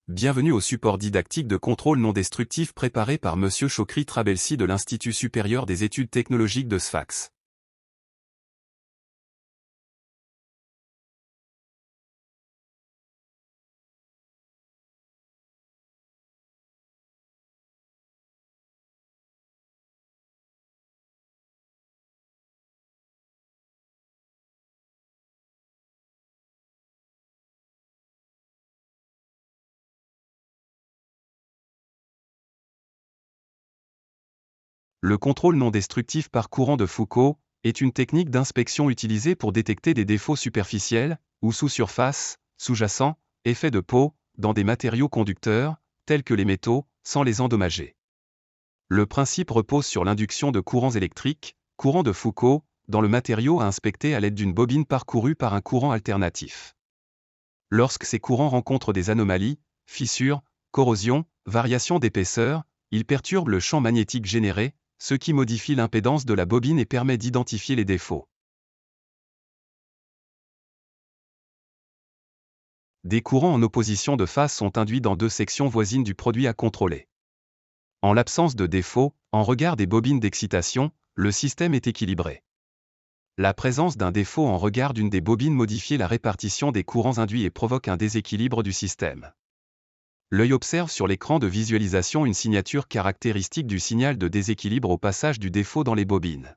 Bienvenue au support didactique de contrôle non destructif préparé par Monsieur Chokri Trabelsi de l'Institut supérieur des études technologiques de Sfax. Le contrôle non destructif par courant de Foucault est une technique d'inspection utilisée pour détecter des défauts superficiels, ou sous-surface, sous-jacents, effets de peau, dans des matériaux conducteurs, tels que les métaux, sans les endommager. Le principe repose sur l'induction de courants électriques, courant de Foucault, dans le matériau à inspecter à l'aide d'une bobine parcourue par un courant alternatif. Lorsque ces courants rencontrent des anomalies, fissures, corrosion, variations d'épaisseur, ils perturbent le champ magnétique généré, ce qui modifie l'impédance de la bobine et permet d'identifier les défauts. Des courants en opposition de phase sont induits dans deux sections voisines du produit à contrôler. En l'absence de défaut, en regard des bobines d'excitation, le système est équilibré. La présence d'un défaut en regard d'une des bobines modifie la répartition des courants induits et provoque un déséquilibre du système. L'œil observe sur l'écran de visualisation une signature caractéristique du signal de déséquilibre au passage du défaut dans les bobines.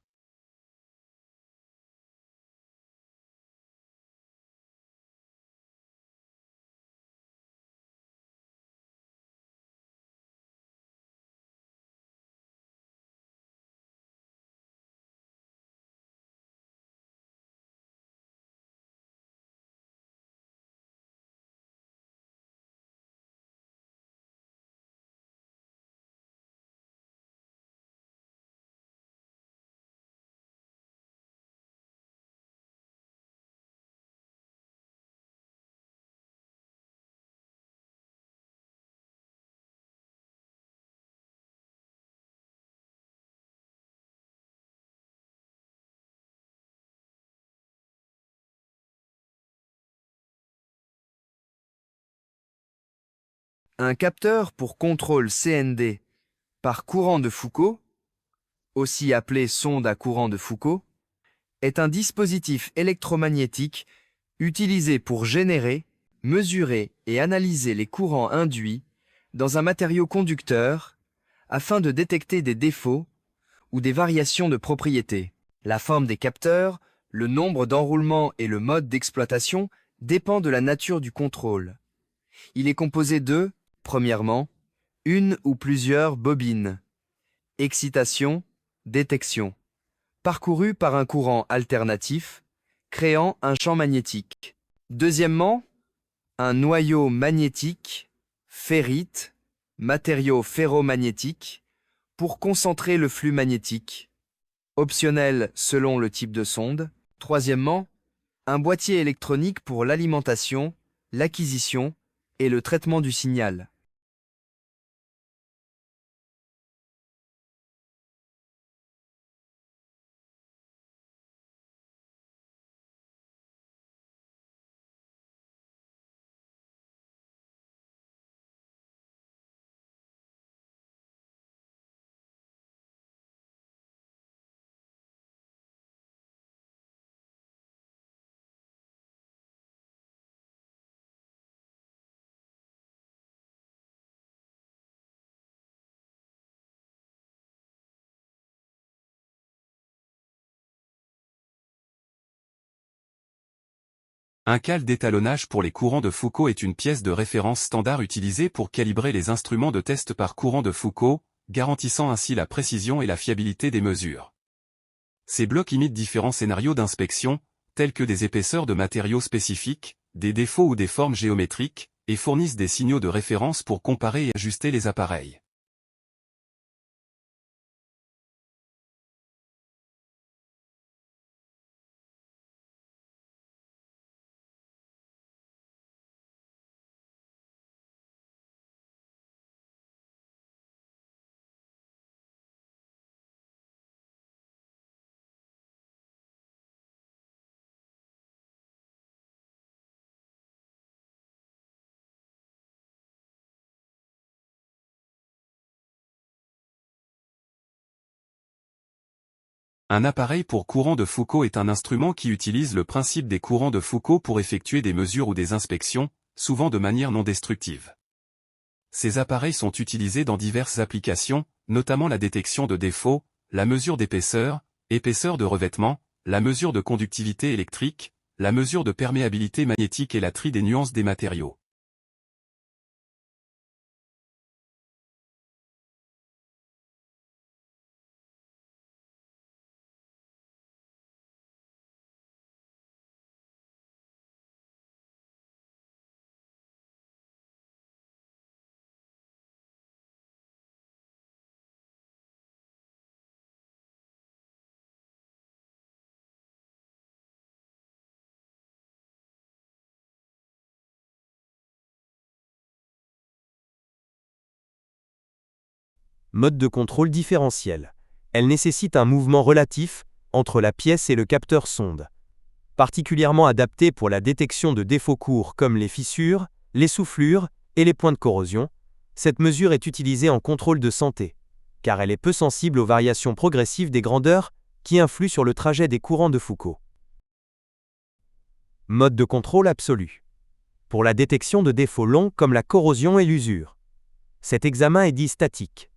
Un capteur pour contrôle CND par courant de Foucault, aussi appelé sonde à courant de Foucault, est un dispositif électromagnétique utilisé pour générer, mesurer et analyser les courants induits dans un matériau conducteur afin de détecter des défauts ou des variations de propriétés. La forme des capteurs, le nombre d'enroulements et le mode d'exploitation dépend de la nature du contrôle. Il est composé de, premièrement, une ou plusieurs bobines. Excitation, détection. Parcouru par un courant alternatif, créant un champ magnétique. Deuxièmement, un noyau magnétique, ferrite, matériau ferromagnétique, pour concentrer le flux magnétique. Optionnel selon le type de sonde. Troisièmement, un boîtier électronique pour l'alimentation, l'acquisition et le traitement du signal. Un cal d'étalonnage pour les courants de Foucault est une pièce de référence standard utilisée pour calibrer les instruments de test par courant de Foucault, garantissant ainsi la précision et la fiabilité des mesures. Ces blocs imitent différents scénarios d'inspection, tels que des épaisseurs de matériaux spécifiques, des défauts ou des formes géométriques, et fournissent des signaux de référence pour comparer et ajuster les appareils. Un appareil pour courant de Foucault est un instrument qui utilise le principe des courants de Foucault pour effectuer des mesures ou des inspections, souvent de manière non destructive. Ces appareils sont utilisés dans diverses applications, notamment la détection de défauts, la mesure d'épaisseur, épaisseur de revêtement, la mesure de conductivité électrique, la mesure de perméabilité magnétique et la tri des nuances des matériaux. Mode de contrôle différentiel. Elle nécessite un mouvement relatif entre la pièce et le capteur sonde. Particulièrement adaptée pour la détection de défauts courts comme les fissures, les soufflures et les points de corrosion, cette mesure est utilisée en contrôle de santé, car elle est peu sensible aux variations progressives des grandeurs qui influent sur le trajet des courants de Foucault. Mode de contrôle absolu. Pour la détection de défauts longs comme la corrosion et l'usure. Cet examen est dit statique.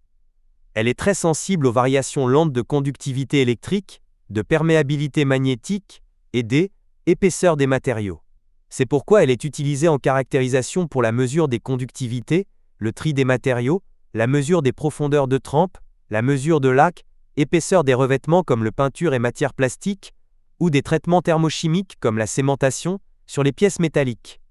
Elle est très sensible aux variations lentes de conductivité électrique, de perméabilité magnétique et d'épaisseur des matériaux. C'est pourquoi elle est utilisée en caractérisation pour la mesure des conductivités, le tri des matériaux, la mesure des profondeurs de trempe, la mesure de lac, épaisseur des revêtements comme le peinture et matières plastiques, ou des traitements thermochimiques comme la cémentation sur les pièces métalliques.